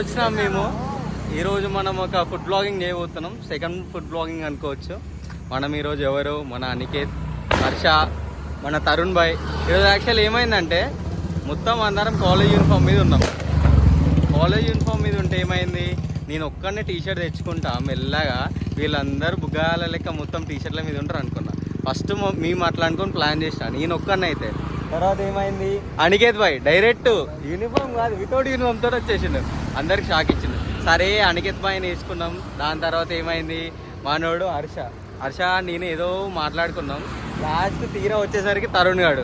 వచ్చినాం మేము. ఈరోజు మనం ఒక ఫుడ్ బ్లాగింగ్ చేయబోతున్నాం. సెకండ్ ఫుడ్ బ్లాగింగ్ అనుకోవచ్చు. మనం ఈరోజు ఎవరు, మన అనికేత్, హర్ష, మన తరుణ్ భాయ్. ఈరోజు యాక్చువల్ ఏమైందంటే మొత్తం అందరం కాలేజ్ యూనిఫామ్ మీద ఉన్నాం. కాలేజ్ యూనిఫామ్ మీద ఉంటే ఏమైంది, నేను ఒక్కడనే టీషర్ట్ తెచ్చుకుంటా మెల్లగా, వీళ్ళందరూ బుగ్గాల లెక్క మొత్తం టీషర్ట్ల మీద ఉంటారు అనుకున్నా. ఫస్ట్ మేము అట్లా అనుకొని ప్లాన్ చేసినాను, నేను ఒక్కడనే. అయితే తర్వాత ఏమైంది, అనికేత్ భాయ్ డైరెక్ట్ యూనిఫామ్ కాదు వితౌట్ యూనిఫామ్ తోటి వచ్చేసిండు. అందరికి షాక్ ఇచ్చిండు. సరే అనికేత్ భాయ్ని వేసుకున్నాం. దాని తర్వాత ఏమైంది, మనోడు హర్ష నేను ఏదో మాట్లాడుకున్నాం. లాస్ట్ తీరా వచ్చేసరికి తరుణ్ గాడు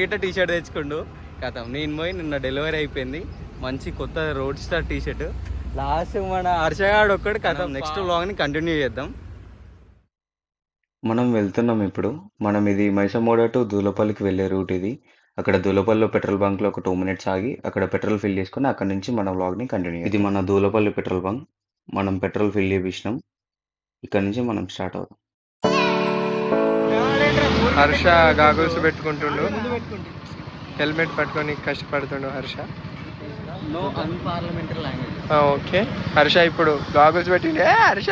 గిట్ట టీషర్ట్ తెచ్చుకుండు. కథం నేను పోయి నిన్న డెలివరీ అయిపోయింది మంచి కొత్త రోడ్ స్టార్ టీషర్ట్. లాస్ట్ మన హర్షగాడు ఒక్కడు కథం. నెక్స్ట్ వ్లాగ్ని కంటిన్యూ చేద్దాం. మనం వెళ్తున్నాం ఇప్పుడు. మనం ఇది మైసమోడ టు దూలపల్లికి వెళ్ళే రూట్ ఇది. అక్కడ దూలపల్లిలో పెట్రోల్ బంక్లో ఒక 2 minutes ఆగి అక్కడ పెట్రోల్ ఫిల్ చేసుకుని అక్కడ నుంచి మన వ్లాగ్ని కంటిన్యూ. ఇది మన దూలపల్లి పెట్రోల్ బంక్. మనం పెట్రోల్ ఫిల్ చేపించినాం. ఇక్కడ నుంచి మనం స్టార్ట్ అవుతాం. హర్ష గాగుల్స్ పెట్టుకుంటుండు, హెల్మెట్ పట్టుకొని కష్టపడుతుండు Harsha. No unparliamentary language. Okay, Harsha ఇప్పుడు గాగుల్స్ పెట్టిండే. హర్ష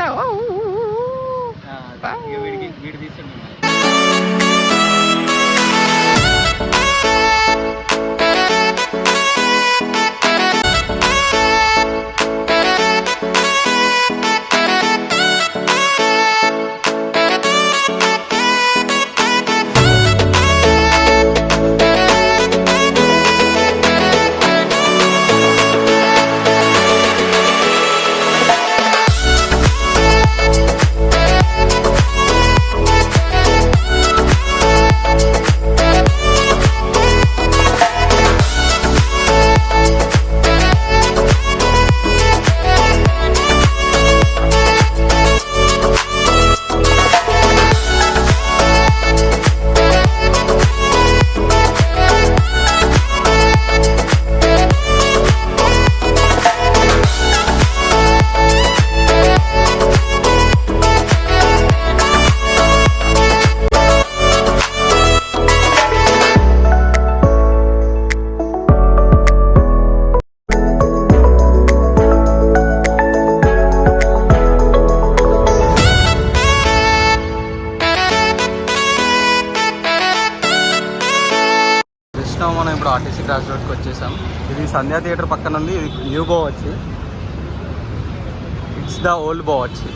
వీడి తీసుకుంటున్నాను. మనం ఇప్పుడు ఆర్టీసీ క్రాస్ రోడ్కి వచ్చేసాం. ఇది సంధ్యా థియేటర్ పక్కన ఉంది. ఇది న్యూ బో వచ్చి, ఇట్స్ ద ఓల్డ్ బో వచ్చి.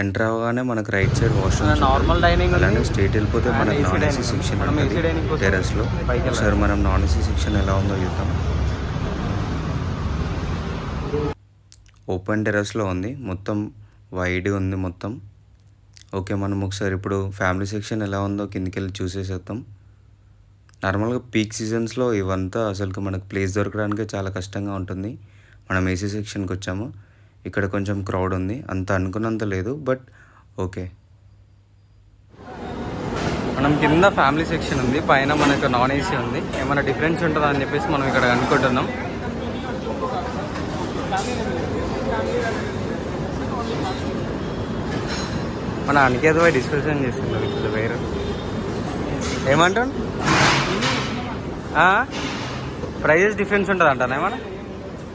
ఎంటర్ అవగానే మనకు right side washroom, normal dining, అలానే స్ట్రైట్ వెళ్ళిపోతే మనకు నాన్ ఏసీ సెక్షన్ టెర్రస్లో. ఒకసారి మనం నాన్ ఏసీ సెక్షన్ ఎలా ఉందో చూద్దాం. ఓపెన్ టెర్రస్లో ఉంది, మొత్తం వైడ్ ఉంది మొత్తం. ఓకే, మనం ఒకసారి ఇప్పుడు ఫ్యామిలీ సెక్షన్ ఎలా ఉందో కిందికి వెళ్ళి చూసేసేద్దాం. నార్మల్గా పీక్ సీజన్స్లో ఇవంతా అసలు మనకు ప్లేస్ దొరకడానికి చాలా కష్టంగా ఉంటుంది. మనం ఏసీ సెక్షన్కి వచ్చాము. ఇక్కడ కొంచెం క్రౌడ్ ఉంది, అంత అనుకున్నంత లేదు, బట్ ఓకే. మనం కింద ఫ్యామిలీ సెక్షన్ ఉంది, పైన మనకు నాన్ ఏసీ ఉంది. ఏమైనా డిఫరెన్స్ ఉంటుందా అని చెప్పేసి మనం ఇక్కడ అనుకుంటున్నాం. మన అనికేత్ భాయ్ డిస్కషన్ చేస్తున్నారు ఇక్కడ వేరు. ఏమంటాను, ప్రైజెస్ డిఫరెన్స్ ఉంటుంది అంటాను ఏమన్నా.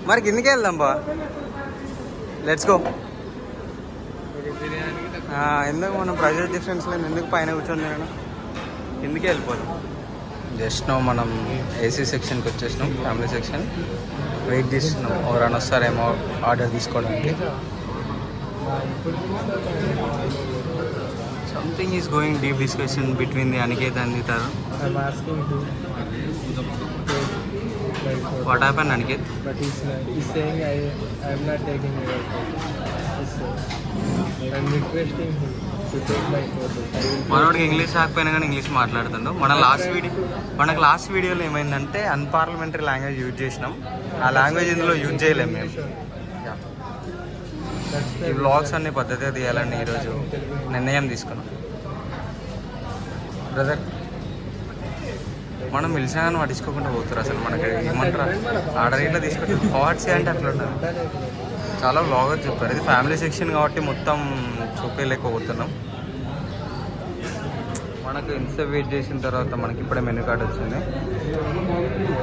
మరి కిందకే వెళ్దాం బా, లెట్స్ గో. ఎందుకు మనం ప్రైజెస్ డిఫరెన్స్ లేదు, ఎందుకు పైన కూర్చొని నేను కిందకే వెళ్ళిపోతాం. జస్ట్ మనం ఏసీ సెక్షన్కి వచ్చేసినాం, ఫ్యామిలీ సెక్షన్. వెయిట్ చేస్తున్నాం ఎవరైనా వస్తారేమో ఆర్డర్ తీసుకోవడానికి. Something is going deep discussion between the Aniket and the Tarun. What happened, Aniket? But he's saying I'm not taking your photo. I'm requesting him to take my photo. మనోడికి English రాకపోయినా కానీ English మాట్లాడుతుండు. మనకు last వీడియోలో ఏమైందంటే unparliamentary language use చేసినాం. ఆ language ఇందులో యూజ్ చేయలేము మేము. ఈ వ్లాగ్స్ అన్ని పద్ధతిగా తీయాలని ఈరోజు నిర్ణయం తీసుకున్నాం. బ్రదర్, మనం పిలిచినా కానీ పట్టించుకోకుండా పోతారు. అసలు మనకి ఏమంటారు, ఆర్డర్ ఇట్లా తీసుకుంటారు. థాట్స్ అంటే అట్లా ఉంటారు. చాలా వ్లాగర్ చెప్పారు. ఇది ఫ్యామిలీ సెక్షన్ కాబట్టి మొత్తం చూపేయలేకపోతున్నాం. మనకు ఇంతసేపు వెయిట్ చేసిన తర్వాత మనకి ఇప్పుడే మెనూ కార్డ్ వచ్చింది.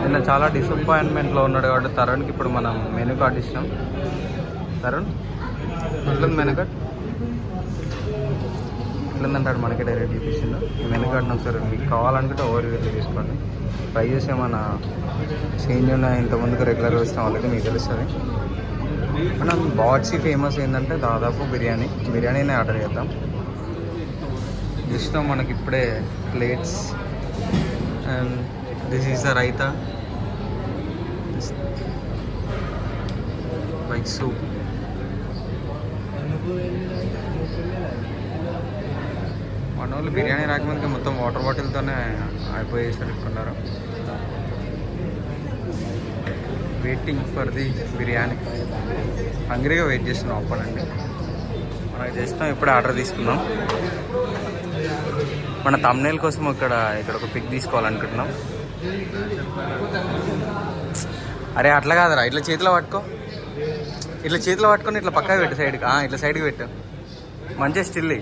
నిన్న చాలా డిసప్పాయింట్మెంట్లో ఉన్నాడు కాబట్టి తరుణ్కి ఇప్పుడు మనం మెనూ కార్డ్ ఇచ్చినాం. తరుణ్ ఎట్లుంది మెనూ కార్డ్? ఎట్లుందంటాడు మనకి డైరెక్ట్ చూపించింది. ఈ మెనూ కార్డ్ని ఒకసారి మీకు కావాలనుకుంటే ఓవర్ వ్యూ తీసుకోండి. ప్రైజెస్ ఏమన్నా చేంజ్ ఉన్నాయి ఇంతకుముందుకు రెగ్యులర్ వచ్చిన వాళ్ళకి మీకు తెలుస్తుంది. మనం బావర్చి ఫేమస్ ఏంటంటే దాదాపు బిర్యానీనే ఆర్డర్ చేద్దాం. జస్ట్ మనకి ఇప్పుడే plates and this is the raita like soup. మన వాళ్ళు బిర్యానీ రాకముందుకే మొత్తం వాటర్ బాటిల్తోనే అయిపోయేసరుకున్నారు. Waiting for the biryani. హంగ్రీగా వెయిట్ చేస్తున్నాం అప్పనండి. మనకు చేసినాం ఇప్పుడే ఆర్డర్ తీసుకున్నాం. మన తమ్నేల్ కోసం ఇక్కడ ఒక పిక్ తీసుకోవాలనుకుంటున్నాం. అరే అట్లా కాదురా, ఇట్లా చేతిలో పట్టుకో, ఇట్లా పట్టుకొని ఇట్లా పక్కకి పెట్టు, సైడ్కి ఇట్లా సైడ్కి పెట్టు, మంచిగా స్టిల్.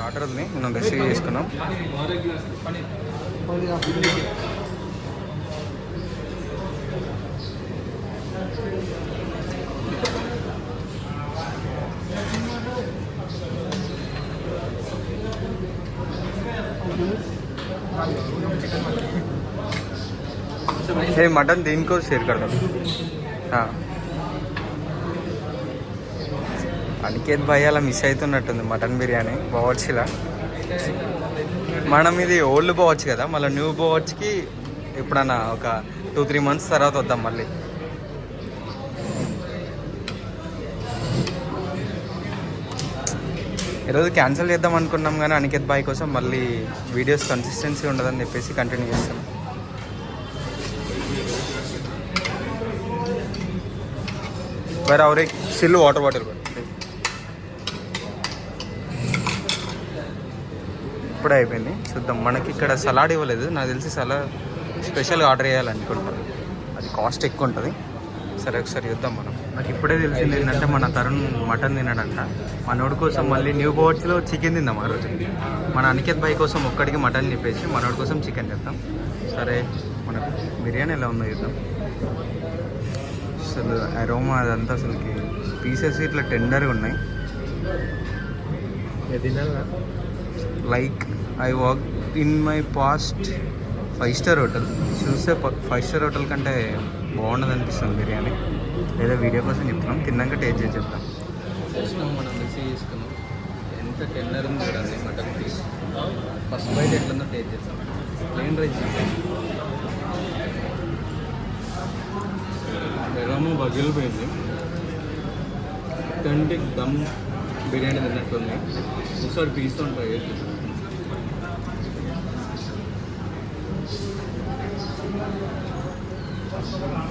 ఆర్డర్ ఉంది, మనం రిసీవ్ చేసుకున్నాం. ये मटन दिन को शेयर कर दो. हाँ అనికేత్ భయ్ అలా మిస్ అవుతున్నట్టుంది మటన్ బిర్యానీ బావర్చిలా. మనం ఇది ఓల్డ్ బావర్చి కదా, మళ్ళీ న్యూ బావర్చ్కి ఎప్పుడన్నా ఒక 2-3 months తర్వాత వద్దాం మళ్ళీ. ఈరోజు క్యాన్సిల్ చేద్దాం అనుకున్నాం కానీ అనికేత్ భాయ్ కోసం మళ్ళీ వీడియోస్ కన్సిస్టెన్సీ ఉండదని చెప్పేసి కంటిన్యూ చేస్తాం. వేరే और एक सिल्लू वाटर बॉटल ఇప్పుడే అయిపోయింది. చూద్దాం. మనకి ఇక్కడ సలాడ్ ఇవ్వలేదు, నాకు తెలిసి సలాడ్ స్పెషల్గా ఆర్డర్ చేయాలనుకుంటున్నాను. అది కాస్ట్ ఎక్కువ ఉంటుంది. సరే ఒకసారి చూద్దాం మనం. నాకు ఇప్పుడే తెలిసింది ఏంటంటే మన తరుణ్ మటన్ తినడంట. మనోడి కోసం మళ్ళీ న్యూ బావర్చ్లో చికెన్ తిందాం ఆ రోజు. మన అనికేత్ భాయ్ కోసం ఒక్కడికి మటన్ చెప్పేసి మనోడి కోసం చికెన్ చేద్దాం. సరే మన బిర్యానీ ఎలా ఉందో చూద్దాం. అసలు అరోమా అదంతా అసలుకి పీసెస్ ఇట్లా టెండర్గా ఉన్నాయి. Like I work in my past 5-star hotel. చూస్తే 5-star హోటల్ కంటే బాగుండదు అనిపిస్తుంది బిర్యానీ. లేదా వీడియో కోసం చెప్తున్నాం, తిన్నాక టేస్ట్ చేసి చెప్తాం. మనం రిసీవ్ చేసుకున్నాం. ఎంత టెండర్ ఉంది చూడండి మటన్ పీస్. ఫస్ట్ బైట్ ఎట్లుందో టేస్ట్ చేస్తాం. ప్లెయిన్ రైస్ ఎలామో పగిలిపోయింది. థంటిక్ దమ్ బిర్యానీ తిన్నట్టుంది. ఒకసారి పీస్తో ట్రై చేసి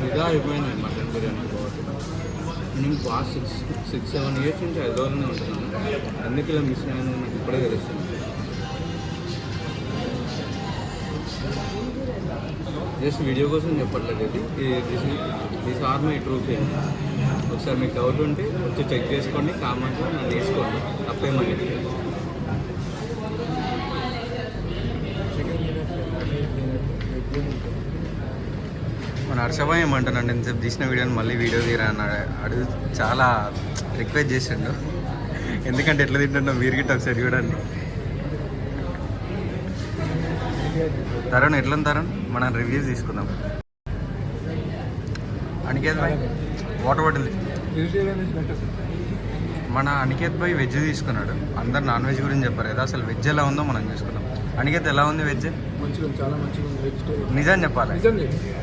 ఇలా అయిపోయింది మటన్ బిర్యానీ. నేను పాస్ట్ 6-7 years నుంచి హైదరాబాద్లోనే ఉంటున్నాను. ఎందుకు ఇలా మిస్ అయ్యాను నాకు ఇప్పుడే తెలుస్తుంది. జస్ట్ వీడియో కోసం చెప్పట్లేదు. This are my true feel. ఒకసారి మీకు డౌట్ ఉంటే వచ్చి చెక్ చేసుకోండి, కామెంట్లో నన్ను తీసుకోండి, తప్పేమని. మన హర్షభాయ్ ఏమంటానండి, ఇంతసేపు తీసిన వీడియోని మళ్ళీ వీడియో తీరా అన్నాడు. అడుగు చాలా రిక్వెస్ట్ చేసిండు. ఎందుకంటే ఎట్లా తింటుండో మీరు గిట్ట ఒకసారి చూడండి. తరుణ్ ఎట్లా తరుణ్ మనం రివ్యూస్ తీసుకుందాం. అనికేత్ భాయ్ వాటర్ బాటిల్. మన అనికేత్ భాయ్ వెజ్ తీసుకున్నాడు. అందరు నాన్ వెజ్ గురించి చెప్పారు కదా, అసలు వెజ్ ఎలా ఉందో మనం చూసుకున్నాం. అనికేత్ ఎలా ఉంది వెజ్? నిజం చెప్పాలి.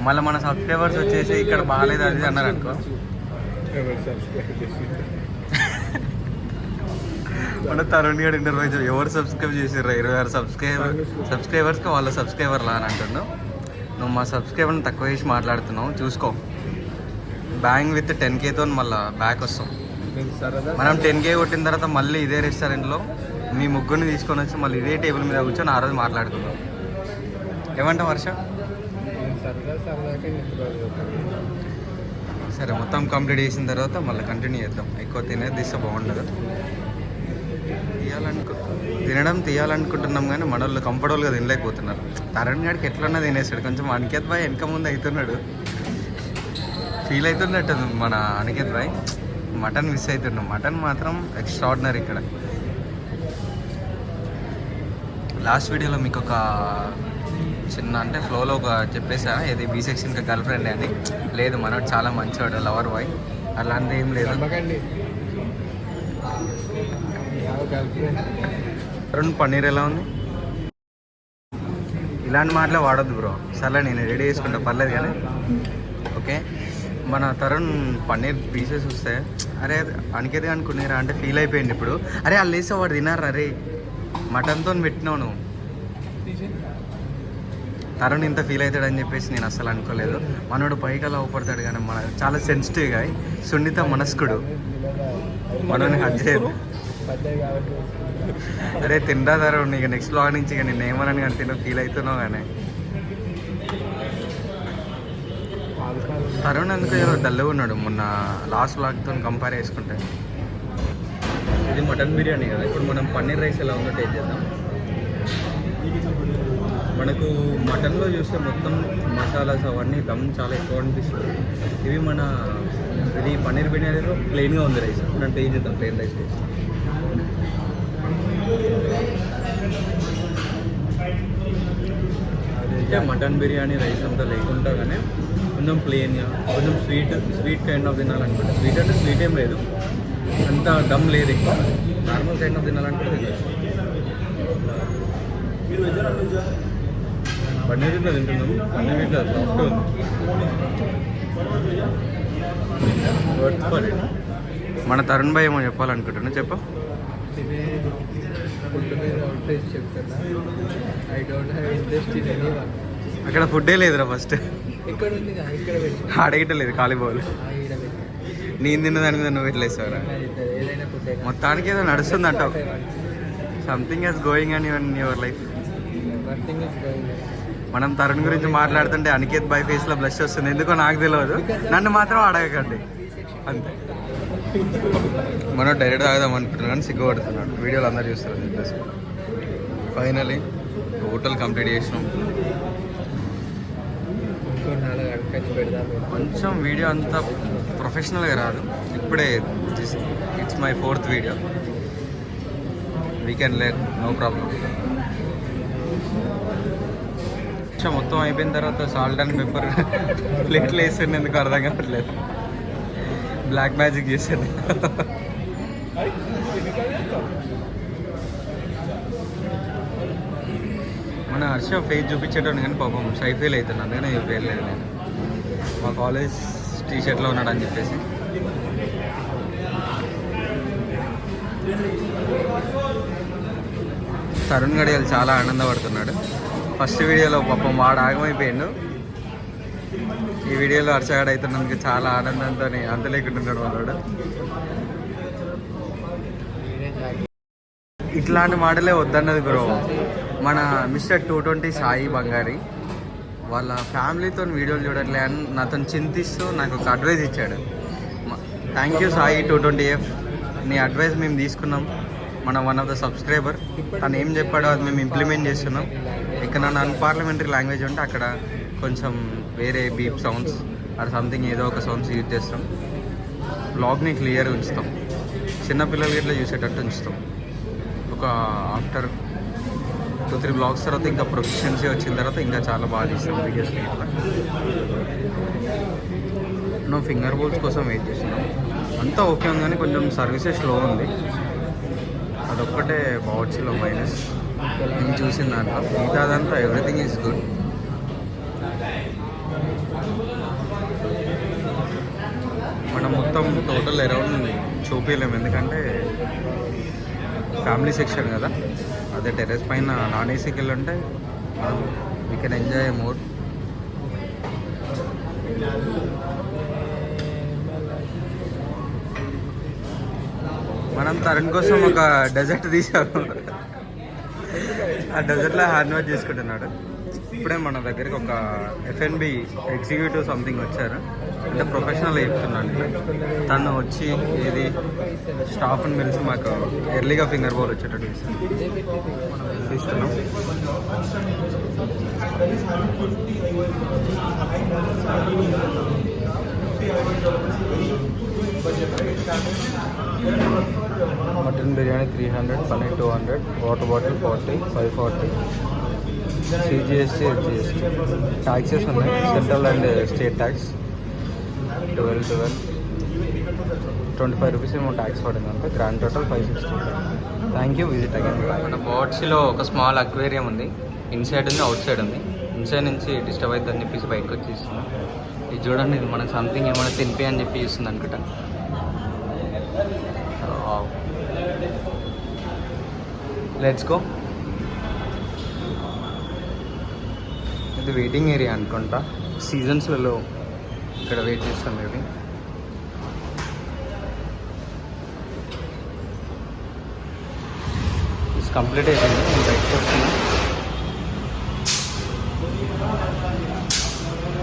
మళ్ళీ మన సబ్స్క్రైబర్స్ వచ్చేసి ఇక్కడ బాగాలేదు అది అన్నారు అనుకో. మన తరుణ్ గడ్ ఇంటర్వ్యూ ఎవరు సబ్స్క్రైబ్ చేసారు? 26 సబ్స్క్రైబర్స్కి వాళ్ళ సబ్స్క్రైబర్లా అని అంటున్నావు. నువ్వు మా సబ్స్క్రైబర్ని తక్కువ చేసి మాట్లాడుతున్నావు, చూసుకో. బ్యాంగ్ విత్ 10Kతో మళ్ళీ బ్యాక్ వస్తాం. మనం 10K కొట్టిన తర్వాత మళ్ళీ ఇదే రెస్టారెంట్లో మీ ముగ్గురిని తీసుకొని వచ్చి మళ్ళీ ఇదే టేబుల్ మీద కూర్చొని ఆ రోజు మాట్లాడుకుందాం. ఏమంటాం వర్ష? సరే మొత్తం కంప్లీట్ చేసిన తర్వాత మళ్ళీ కంటిన్యూ చేద్దాం. ఎక్కువ తినేది తీస్తే బాగుండదు. తినడం తీయాలనుకుంటున్నాం కానీ మన వాళ్ళు కంఫర్టబుల్గా తినలేకపోతున్నారు. తరుణ్ గారికి ఎట్లన్నా తినేసాడు. కొంచెం అనికేత్ భాయ్ వెనక ముందు అవుతున్నాడు. ఫీల్ అవుతున్నట్టు మన అనికేత్ భాయ్. మటన్ మిస్ అవుతున్నాం. మటన్ మాత్రం ఎక్స్ట్రాడినరీ ఇక్కడ. లాస్ట్ వీడియోలో మీకు ఒక చిన్న అంటే ఫ్లోలో ఒక చెప్పేసా, ఇది బీ సెక్షన్కి గర్ల్ ఫ్రెండ్ అని. లేదు, మనోడు చాలా మంచివాడు, లవర్ బాయ్, అలాంటిది ఏం లేదు. తరుణ్ పన్నీర్ ఎలా ఉంది? ఇలాంటి మాటలే వాడద్దు బ్రో. సర్లే నేను రెడీ చేసుకుంటా, పర్లేదు కానీ. ఓకే, మన తరుణ్ పన్నీర్ పీసెస్ వస్తే అరే అనికేది అనుకునేరా అంటే ఫీల్ అయిపోయింది ఇప్పుడు. అరే వాళ్ళు వేసే వాడు తినారు. అరే మటన్తో పెట్టినావు నువ్వు. తరుణ్ ఇంత ఫీల్ అవుతాడని చెప్పేసి నేను అస్సలు అనుకోలేదు. మనోడు పైకి అలా అవపడతాడు కానీ మన చాలా సెన్సిటివ్గా సున్నిత మనస్కుడు. మనోని హజ్ చేయదు. అరే తిండా తరుణ్, ఇక నెక్స్ట్ బ్లాగ్ నుంచి ఇక నేను ఏమనని కానీ తిన్న ఫీల్ అవుతున్నావు కానీ. తరుణ్ అందుకు డల్గా ఉన్నాడు మొన్న లాస్ట్ బ్లాగ్తో కంపేర్ చేసుకుంటే. ఇది మటన్ బిర్యానీ కదా. ఇప్పుడు మనం పన్నీర్ రైస్ ఎలా ఉందో టేస్ట్ చేద్దాం. మనకు మటన్లో చూస్తే మొత్తం మసాలాస్ అవన్నీ దమ్ చాలా ఎక్కువ అనిపిస్తుంది. ఇది పన్నీర్ బిర్యానీలో ప్లెయిన్గా ఉంది రైస్. మనం టేస్ట్ చేద్దాం ప్లెయిన్ రైస్ టేస్ట్. అంటే మటన్ బిర్యానీ రైస్ అంతా లేకుండా కానీ కొంచెం ప్లెయిన్గా, కొంచెం స్వీట్ కైండ్ ఆఫ్ తినాలనుకుంటే. స్వీట్ అంటే స్వీట్ ఏం లేదు, అంత దమ్ లేదు ఎక్కువ. నార్మల్ కైండ్ ఆఫ్ తినాలనుకుంటే తినచ్చు. పన్నీర్ ఇట్లా తింటున్నాము. పన్నీర్ ఇట్లా సాఫ్ట్ ఉంది. మన తరుణ్ భాయ్ ఏమో చెప్పాలనుకుంటున్నా, చెప్పు. అక్కడ ఫుడ్డే లేదురా ఫస్ట్. అడగటలేదు ఖాళీ బౌల్. నేను తిన్నదాని మీద నువ్వు ఎట్లా వేసావురా? మొత్తానికి ఏదో నడుస్తుంది అంటావు. Something is going on your life. మనం తరుణ్ గురించి మాట్లాడుతుంటే అనికేత్ బాయ్ ఫేస్లో బ్లష్ వస్తుంది. ఎందుకో నాకు తెలియదు. నన్ను మాత్రం అడగకండి అంతే. మనం డైరెక్ట్ తాగుదాం అనుకుంటున్నాను కానీ సిగ్గుపడుతున్నాడు. వీడియోలు అందరూ చూస్తారు చెప్పేసి. ఫైనలీ హోటల్ కంప్లీట్ చేసినాం. కొంచెం వీడియో అంతా ప్రొఫెషనల్గా రాదు. ఇప్పుడే it's my 4th video. We can learn, no problem. మొత్తం అయిపోయిన తర్వాత సాల్ట్ అండ్ పెప్పర్ ప్లేట్లు వేసాను. ఎందుకు అర్థం కావట్లేదు. బ్లాక్ మ్యాజిక్ చేశాను. మన హర్ష ఫేస్ చూపించేటోని కానీ పాపం షై ఫీల్ అవుతున్నాను. అందుకనే చూపించలేదు నేను. మా కాలేజ్ టీషర్ట్లో ఉన్నాడు అని చెప్పేసి. తరుణ్ గడియాలు చాలా ఆనందపడుతున్నాడు. ఫస్ట్ వీడియోలో పాపం వాడు ఆగమైపోయాడు. ఈ వీడియోలో హర్షగాడు అవుతున్నందుకు చాలా ఆనందంతో అంతలేకుంటున్నాడు వాడు. ఇట్లాంటి మాటలే వద్దన్నది బ్రో. మన మిస్టర్ 220 సాయి బంగారి వాళ్ళ ఫ్యామిలీతో వీడియోలు చూడట్లే అని నాతో చింతిస్తూ నాకు ఒక అడ్వైస్ ఇచ్చాడు. Thank you Sai 220F. నీ అడ్వైస్ మేము తీసుకున్నాం. మన వన్ ఆఫ్ ద సబ్స్క్రైబర్ తను ఏం చెప్పాడో అది మేము ఇంప్లిమెంట్ చేస్తున్నాం. ఇక్కడ నన్ను అన్పార్లమెంటరీ లాంగ్వేజ్ ఉంటే అక్కడ కొంచెం వేరే బీప్ సౌండ్స్ ఆర్ సంథింగ్ ఏదో ఒక సౌండ్స్ యూజ్ చేస్తాం. బ్లాగ్ని క్లియర్గా ఉంచుతాం. చిన్నపిల్లలకి ఇట్లా చూసేటట్టు ఉంచుతాం. ఒక ఆఫ్టర్ 2-3 బ్లాగ్స్ తర్వాత ఇంకా ప్రొఫెషన్సీ వచ్చిన తర్వాత ఇంకా చాలా బాగా తీస్తాం వీడియోస్ని. ఇట్లా నువ్వు ఫింగర్ బోల్స్ కోసం వెయిట్ చేస్తున్నాం. అంతా ఓకే ఉంది కానీ కొంచెం సర్వీసెస్ స్లో ఉంది. అదొక్కటే పవర్స్లో మైనస్ నేను చూసిన దాంట్లో. మిగతాదంతా ఎవ్రీథింగ్ ఈజ్ గుడ్. మనం మొత్తం టోటల్ అరౌండ్ చూపించలేము, ఎందుకంటే ఫ్యామిలీ సెక్షన్ కదా. అదే టెర్రస్ పైన నాన్ ఏసీకి వెళ్ళి ఉంటే వీ కెన్ ఎంజాయ్ మోర్. మనం తరుణ్ కోసం ఒక డెజర్ట్ తీసాము. ఆ డెజర్ట్లో హ్యాండ్ వాష్ చేసుకుంటున్నాడు. ఇప్పుడే మన దగ్గరికి ఒక ఎఫ్ఎన్బి ఎగ్జిక్యూటివ్ సంథింగ్ వచ్చారు, అంటే ప్రొఫెషనల్ చెప్తున్నాను. తను వచ్చి ఇది స్టాఫ్ని పిలిచి మాకు ఎర్లీగా ఫింగర్ బౌల్ వచ్చేటట్టు తీసుకున్నాం. Mutton biryani 300, paneer 200, water bottle 40, 540, CGST, హెచ్జిఎస్టీ. ట్యాక్సెస్ ఉన్నాయి, central and state tax 25 rupees ఏమో ట్యాక్స్ పడింది. అంటే grand total 560. Thank you, visit again. మన బాట్స్లో ఒక స్మాల్ అక్వేరియం ఉంది, ఇన్సైడ్ ఉంది, అవుట్ సైడ్ ఉంది. ఇన్సైడ్ నుంచి డిస్టర్బ్ అవుతుందని చెప్పేసి బయటకు వచ్చేస్తున్నాం. ఇది చూడండి, ఇది మనకు సంథింగ్ ఏమైనా తినిపి అని చెప్పి ఇస్తుంది అనుకుంటా. Let's go. ఇది వెయిటింగ్ ఏరియా అనుకుంటా, సీజన్స్లలో ఇక్కడ వెయిట్ చేస్తాం. మేబీ ఇది కంప్లీట్ అయిపోయింది, నేను బయటకు వస్తున్నా.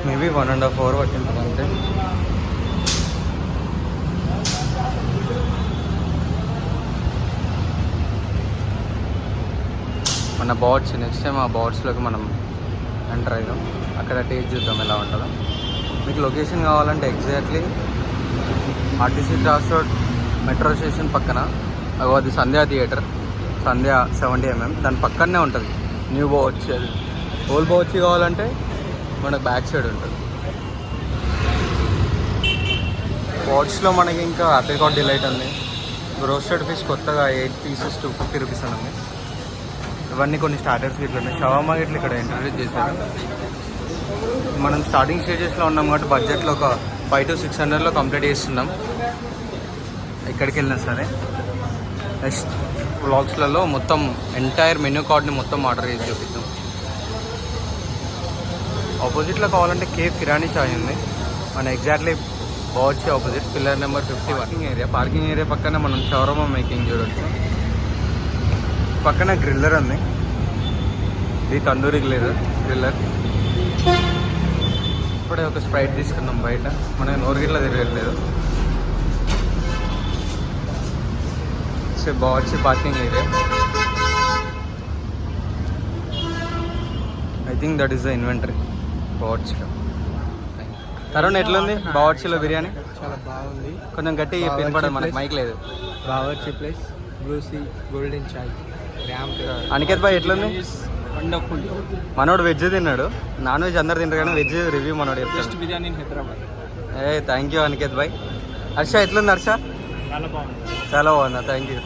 మేబీ 1.5 hour పట్టింది అంతే. మన బాట్స్, నెక్స్ట్ టైం ఆ బాట్స్లోకి మనం ఎంటర్ అయ్యాం, అక్కడ టేస్ట్ చూద్దాం ఎలా ఉంటుందో. మీకు లొకేషన్ కావాలంటే exactly RTC cross road metro station పక్కన అది సంధ్యా థియేటర్, సంధ్యా 70mm, దాని పక్కనే ఉంటుంది న్యూ బావచ్చి. అది ఓల్డ్ బావచ్చి కావాలంటే మనకు బ్యాక్ సైడ్ ఉంటుంది. బాట్స్లో మనకి ఇంకా ఆప్రికాట్ డిలైట్ ఉంది, రోస్టెడ్ ఫిష్ కొత్తగా 8 pieces 250 రూపీస్ అని ఉంది. ఇవన్నీ కొన్ని స్టార్టర్స్ ఇట్లా ఉన్నాయి. షవర్మా ఇట్లా ఇక్కడ ఇంట్రడ్యూస్ చేశారు. మనం స్టార్టింగ్ స్టేజెస్లో ఉన్నాం కాబట్టి బడ్జెట్లో ఒక 500 to 600లో కంప్లీట్ చేస్తున్నాం ఎక్కడికి వెళ్ళినా సరే. నెక్స్ట్ వ్లాగ్స్లలో మొత్తం ఎంటైర్ మెనూ కార్డ్ని మొత్తం ఆర్డర్ చేసి చూపిద్దాం. ఆపోజిట్లో కావాలంటే కేఫ్ కిరాణి చాయ్ ఉంది, మన exactly Bawarchi opposite, pillar number 50. Parking area పక్కన మనం షవర్మా మేకింగ్ చూడవచ్చు. పక్కన గ్రిల్లర్ ఉంది, ఇది తందూరి గ్రిల్లర్. ఇప్పుడే ఒక స్ప్రైట్ తీసుకున్నాం బయట, మనకి నోరుగిట్లా తిరగట్లేదు. So Bawarchi parking area, I think that is the inventory బావచ్చిలో. తరుణ్ ఎట్లుంది బావచ్చిలో బిర్యానీ? చాలా బాగుంది. కొంచెం గట్టి వినపడదు, మనకి మైక్ లేదు. Bawarchi plus Blue Sea Golden chai. Aniket bhai ఎట్లుంది? వండర్ఫుల్. మనోడు వెజ్ తిన్నాడు, నాన్ వెజ్ అందరు తింటారు కానీ వెజ్ రివ్యూ మనోడు చెప్తాడు. Biryani in Hyderabad. Thank you Aniket bhai. Harsha ఎట్లుంది? హర్ష చాలా బాగుంది. చాలా బాగుందా? Thank you.